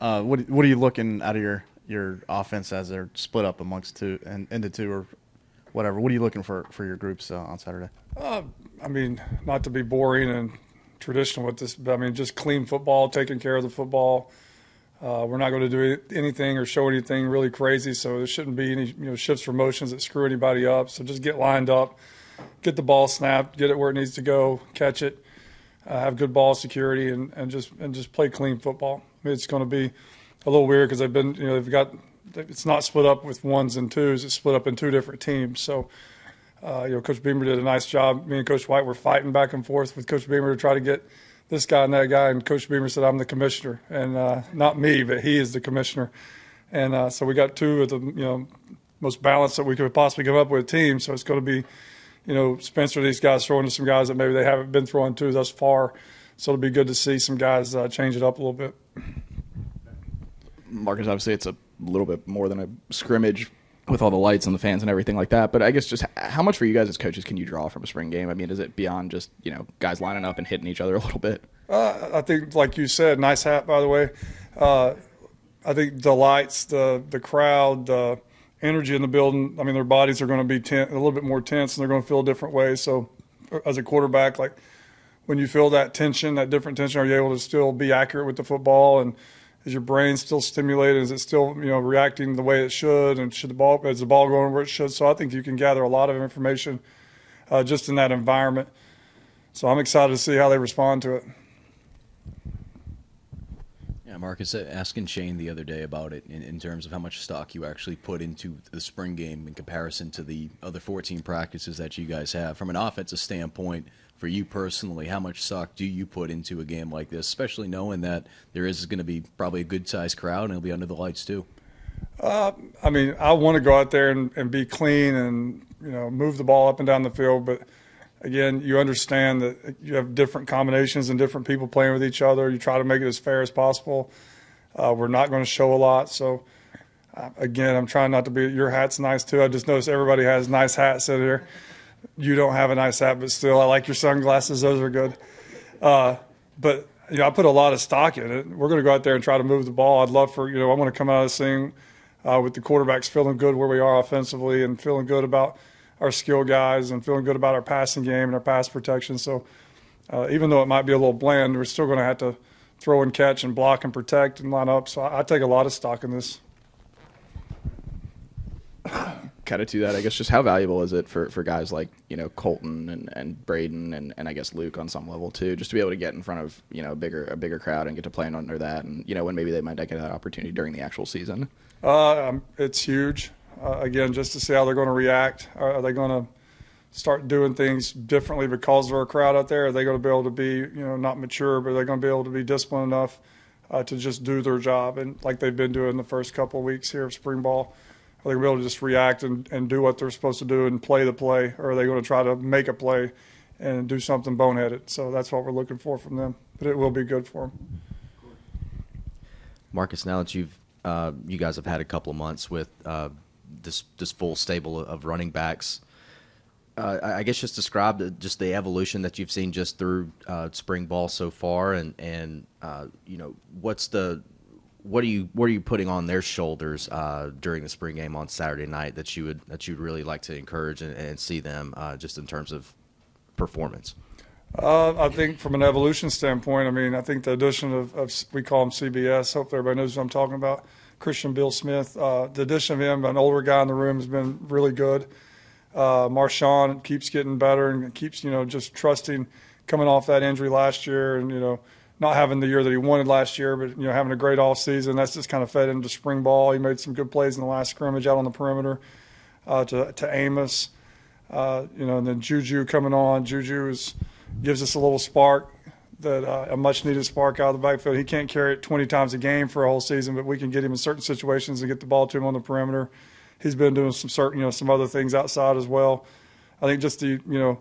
What are you looking out of your offense as they're split up amongst two and into two or whatever? What are you looking for your groups on Saturday? I mean, not to be boring and traditional with this, but I mean, just clean football, taking care of the football. We're not going to do anything or show anything really crazy, so there shouldn't be any shifts or motions that screw anybody up. So just get lined up, get the ball snapped, get it where it needs to go, catch it, have good ball security, and just play clean football. I mean, it's going to be a little weird because it's not split up with ones and twos. It's split up in two different teams. So, Coach Beamer did a nice job. Me and Coach White were fighting back and forth with Coach Beamer to try to get this guy and that guy. And Coach Beamer said, "I'm the commissioner," and not me, but he is the commissioner. And so we got two of the most balanced that we could possibly come up with teams. So it's going to be, Spencer, these guys throwing to some guys that maybe they haven't been throwing to thus far. So it'll be good to see some guys change it up a little bit. Marcus, obviously it's a little bit more than a scrimmage with all the lights and the fans and everything like that. But I guess just how much for you guys as coaches can you draw from a spring game? I mean, is it beyond just, guys lining up and hitting each other a little bit? I think, like you said, nice hat, by the way. I think the lights, the crowd, the energy in the building, I mean, their bodies are going to be a little bit more tense and they're going to feel a different way. So as a quarterback, like when you feel that tension, that different tension, are you able to still be accurate with the football? And is your brain still stimulated? Is it still, reacting the way it should? And is the ball going where it should? So I think you can gather a lot of information just in that environment. So I'm excited to see how they respond to it. Yeah, Marcus, asking Shane the other day about it in terms of how much stock you actually put into the spring game in comparison to the other 14 practices that you guys have. From an offensive standpoint, for you personally, how much stock do you put into a game like this, especially knowing that there is going to be probably a good-sized crowd and it'll be under the lights too? I mean, I want to go out there and be clean and, move the ball up and down the field. But, again, you understand that you have different combinations and different people playing with each other. You try to make it as fair as possible. We're not going to show a lot. So, again, I'm trying not to be – your hat's nice too. I just noticed everybody has nice hats in here. You don't have a nice hat, but still, I like your sunglasses. Those are good. But, I put a lot of stock in it. We're going to go out there and try to move the ball. I'd love for, I want to come out of this thing with the quarterbacks feeling good where we are offensively and feeling good about our skill guys and feeling good about our passing game and our pass protection. So even though it might be a little bland, we're still going to have to throw and catch and block and protect and line up. So I take a lot of stock in this. Kind of to that, I guess, just how valuable is it for guys like, Colton and Braden and I guess Luke on some level too, just to be able to get in front of, a bigger crowd and get to play under that and, when maybe they might not get that opportunity during the actual season? It's huge. Again, just to see how they're going to react. Are they going to start doing things differently because of our crowd out there? Are they going to be able to be, not mature, but are they going to be able to be disciplined enough to just do their job and like they've been doing the first couple of weeks here of spring ball? Are they going to be able to just react and do what they're supposed to do and play the play, or are they going to try to make a play and do something boneheaded? So that's what we're looking for from them, but it will be good for them. Marcus, now that you guys have had a couple of months with this full stable of running backs, I guess just describe just the evolution that you've seen just through spring ball so far, and what are you putting on their shoulders during the spring game on Saturday night that you'd really like to encourage and see them just in terms of performance? I think from an evolution standpoint, I think the addition of we call him CBS. Hope everybody knows what I'm talking about. Christian Bill Smith. The addition of him, an older guy in the room, has been really good. Marshawn keeps getting better and keeps just trusting, coming off that injury last year and not having the year that he wanted last year, but having a great off season. That's just kind of fed into spring ball. He made some good plays in the last scrimmage out on the perimeter to Amos. And then Juju coming on. Juju gives us a little spark, a much needed spark out of the backfield. He can't carry it 20 times a game for a whole season, but we can get him in certain situations and get the ball to him on the perimeter. He's been doing some other things outside as well. I think just again,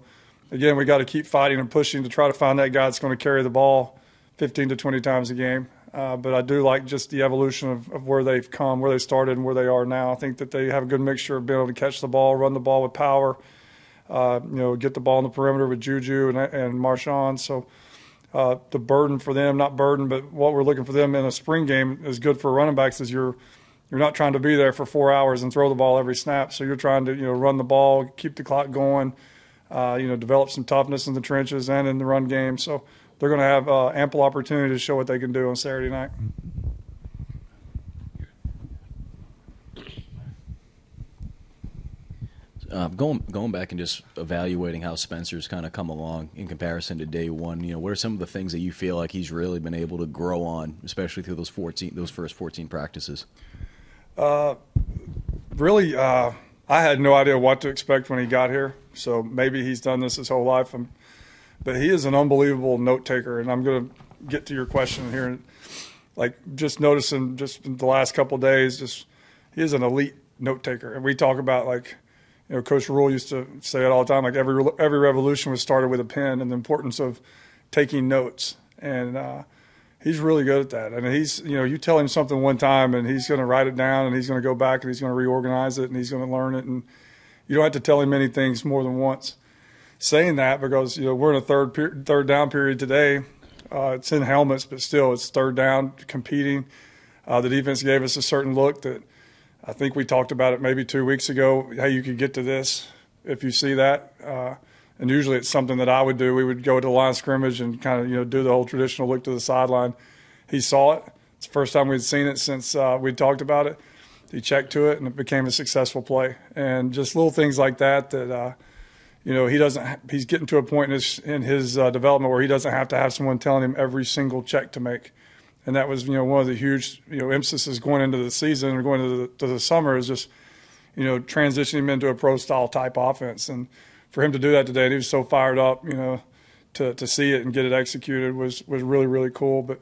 we got to keep fighting and pushing to try to find that guy that's going to carry the ball 15 to 20 times a game. But I do like just the evolution of where they've come, where they started and where they are now. I think that they have a good mixture of being able to catch the ball, run the ball with power, get the ball on the perimeter with Juju and Marshawn. So the burden for them, not burden, but what we're looking for them in a spring game is good for running backs is you're not trying to be there for 4 hours and throw the ball every snap. So you're trying to, run the ball, keep the clock going, develop some toughness in the trenches and in the run game. So they're going to have ample opportunity to show what they can do on Saturday night. Going back and just evaluating how Spencer's kind of come along in comparison to day one, what are some of the things that you feel like he's really been able to grow on, especially through those first 14 practices? Really, I had no idea what to expect when he got here. So maybe he's done this his whole life. But he is an unbelievable note taker, and I'm going to get to your question here. Like just noticing just in the last couple of days, he is an elite note taker. And we talk about Coach Rule used to say it all the time, like every revolution was started with a pen and the importance of taking notes. And he's really good at that. I mean, he's, you tell him something one time and he's going to write it down and he's going to go back and he's going to reorganize it and he's going to learn it. And you don't have to tell him many things more than once. Saying that because, we're in a third down period today. It's in helmets, but still it's third down competing. The defense gave us a certain look that I think we talked about it maybe 2 weeks ago, how you could get to this if you see that. And usually it's something that I would do. We would go to the line of scrimmage and kind of, do the whole traditional look to the sideline. He saw it. It's the first time we'd seen it since we'd talked about it. He checked to it, and it became a successful play. And just little things like that he's getting to a point in his development where he doesn't have to have someone telling him every single check to make. And that was, one of the huge, emphasis going into the season or going to the summer is just, transitioning him into a pro-style type offense. And for him to do that today, and he was so fired up, to see it and get it executed was really, really cool. But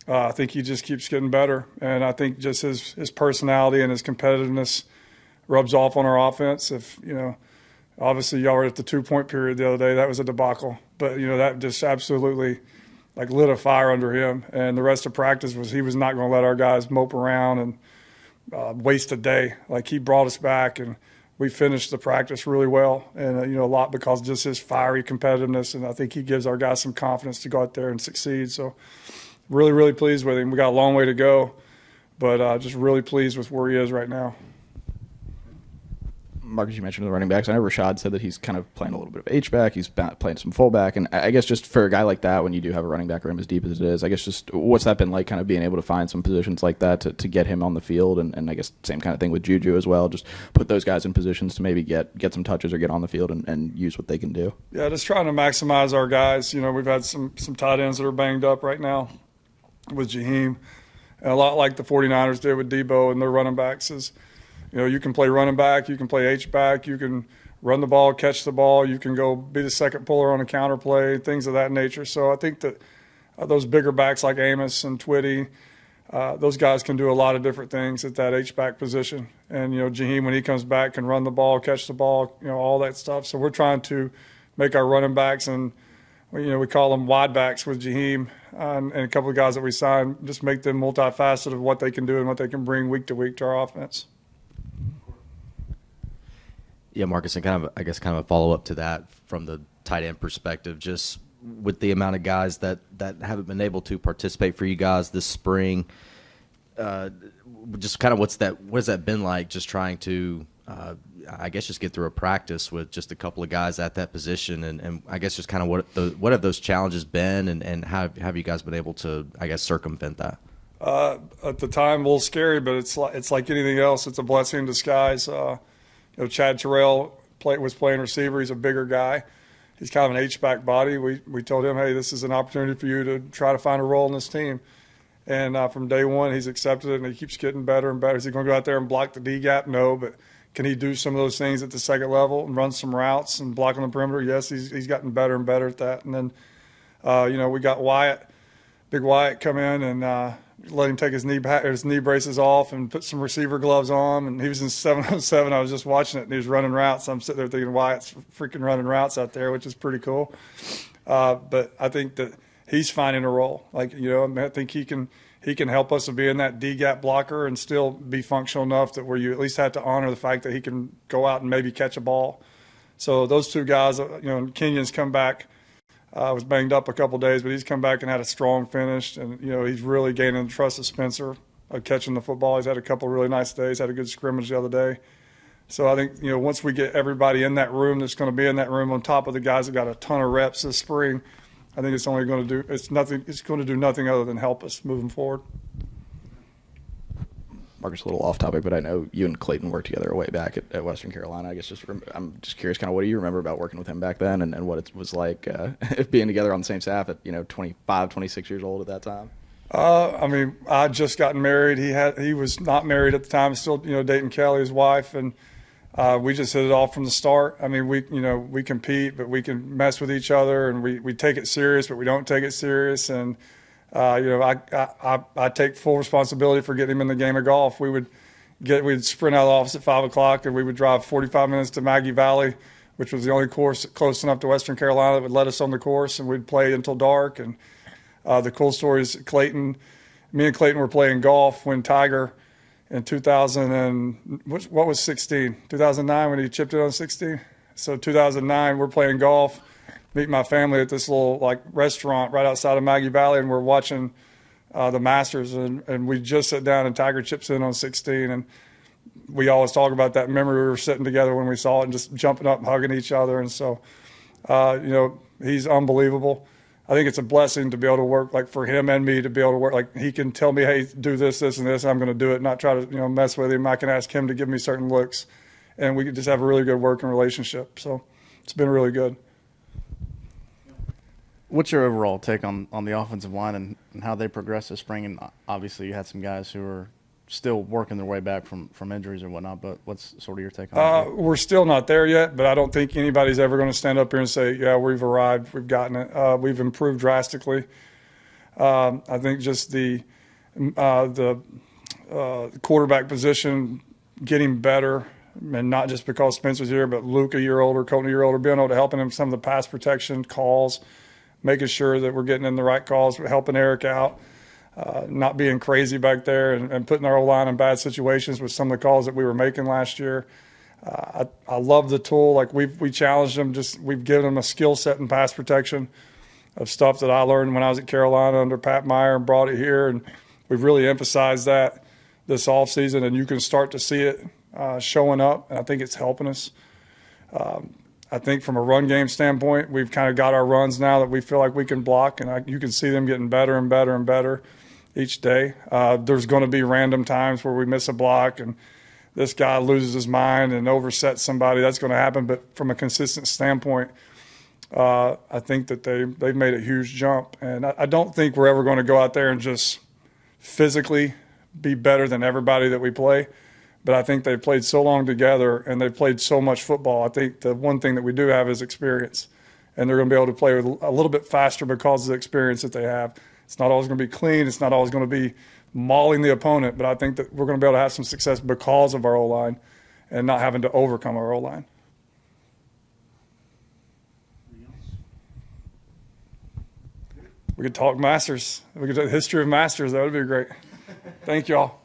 I think he just keeps getting better. And I think just his personality and his competitiveness rubs off on our offense. If, obviously y'all were at the 2-point period the other day. That was a debacle. But, that just absolutely – lit a fire under him, and the rest of practice was he was not going to let our guys mope around and waste a day. Like he brought us back, and we finished the practice really well, and a lot because of just his fiery competitiveness, and I think he gives our guys some confidence to go out there and succeed. So really, really pleased with him. We got a long way to go, but just really pleased with where he is right now. Marcus, you mentioned the running backs. I know Rashad said that he's kind of playing a little bit of H-back. He's playing some fullback. And I guess just for a guy like that, when you do have a running back room as deep as it is, I guess just what's that been like kind of being able to find some positions like that to get him on the field? And I guess same kind of thing with Juju as well. Just put those guys in positions to maybe get some touches or get on the field and use what they can do. Yeah, just trying to maximize our guys. We've had some tight ends that are banged up right now with Jaheim. And a lot like the 49ers did with Debo and their running backs is – you can play running back, you can play H-back, you can run the ball, catch the ball, you can go be the second puller on a counter play, things of that nature. So I think that those bigger backs like Amos and Twitty, those guys can do a lot of different things at that H-back position. And, Jaheim, when he comes back, can run the ball, catch the ball, all that stuff. So we're trying to make our running backs and, we call them wide backs with Jaheim and a couple of guys that we signed, just make them multifaceted of what they can do and what they can bring week to week to our offense. Yeah, Marcus, and kind of a follow-up to that from the tight end perspective, just with the amount of guys that haven't been able to participate for you guys this spring, just kind of what has that been like, just trying to, just get through a practice with just a couple of guys at that position, and I guess just kind of what have those challenges been, and how have you guys been able to, circumvent that? At the time, a little scary, but it's like anything else. It's a blessing in disguise. Chad Terrell was playing receiver. He's a bigger guy. He's kind of an H-back body. We told him, hey, this is an opportunity for you to try to find a role in this team. And from day one, he's accepted it, and he keeps getting better and better. Is he going to go out there and block the D-gap? No, but can he do some of those things at the second level and run some routes and block on the perimeter? Yes, he's gotten better and better at that. And then, we got Big Wyatt come in and let him take his knee braces off and put some receiver gloves on. And he was in 707. I was just watching it, and he was running routes. I'm sitting there thinking, Wyatt's freaking running routes out there, which is pretty cool. But I think that he's finding a role. I think he can help us to be in that D-gap blocker and still be functional enough that where you at least have to honor the fact that he can go out and maybe catch a ball. So those two guys, Kenyon's come back Was banged up a couple days, but he's come back and had a strong finish. And, he's really gaining the trust of Spencer, catching the football. He's had a couple of really nice days, had a good scrimmage the other day. So I think, once we get everybody in that room that's going to be in that room on top of the guys that got a ton of reps this spring, I think it's only going to do it's going to do nothing other than help us moving forward. Marcus, a little off topic, but I know you and Clayton worked together way back at Western Carolina. I guess I'm just curious, kind of what do you remember about working with him back then, and what it was like being together on the same staff at 25, 26 years old at that time? I just gotten married. He was not married at the time, still dating Kelly, his wife, and we just hit it off from the start. I mean, we compete, but we can mess with each other, and we take it serious, but we don't take it serious. And I take full responsibility for getting him in the game of golf. We'd sprint out of the office at 5 o'clock, and we would drive 45 minutes to Maggie Valley, which was the only course close enough to Western Carolina that would let us on the course, and we'd play until dark. And the cool story is me and Clayton were playing golf when Tiger in 2000 and what was 16? 2009 when he chipped it on 16. So 2009, we're playing golf, meeting my family at this little restaurant right outside of Maggie Valley, and we're watching the Masters, and we just sat down and Tiger chips in on 16, and we always talk about that memory. We were sitting together when we saw it and just jumping up and hugging each other, and so he's unbelievable. I think it's a blessing to be able to work for him and me to be able to work. He can tell me, hey, do this, this, and this, and I'm going to do it, not try to mess with him. I can ask him to give me certain looks, and we can just have a really good working relationship. So it's been really good. What's your overall take on the offensive line and how they progressed this spring? And obviously you had some guys who are still working their way back from injuries or whatnot, but what's sort of your take on it? We're still not there yet, but I don't think anybody's ever going to stand up here and say, yeah, we've arrived, we've gotten it. We've improved drastically. I think just the quarterback position getting better, and not just because Spencer's here, but Luke a year older, Colton a year older, being able to help him some of the pass protection calls, making sure that we're getting in the right calls, helping Eric out. Not being crazy back there and putting our O-line in bad situations with some of the calls that we were making last year. I love the tool. We challenged them. We've given them a skill set in pass protection of stuff that I learned when I was at Carolina under Pat Meyer and brought it here. And we've really emphasized that this offseason, and you can start to see it showing up, and I think it's helping us. I think from a run game standpoint, we've kind of got our runs now that we feel like we can block, and you can see them getting better and better and better each day. There's going to be random times where we miss a block and this guy loses his mind and oversets somebody. That's going to happen. But from a consistent standpoint, I think that they've made a huge jump. And I don't think we're ever going to go out there and just physically be better than everybody that we play. But I think they've played so long together and they've played so much football. I think the one thing that we do have is experience. And they're going to be able to play a little bit faster because of the experience that they have. It's not always going to be clean. It's not always going to be mauling the opponent. But I think that we're going to be able to have some success because of our O-line and not having to overcome our O-line. We could talk Masters. We could talk the history of Masters. That would be great. Thank y'all.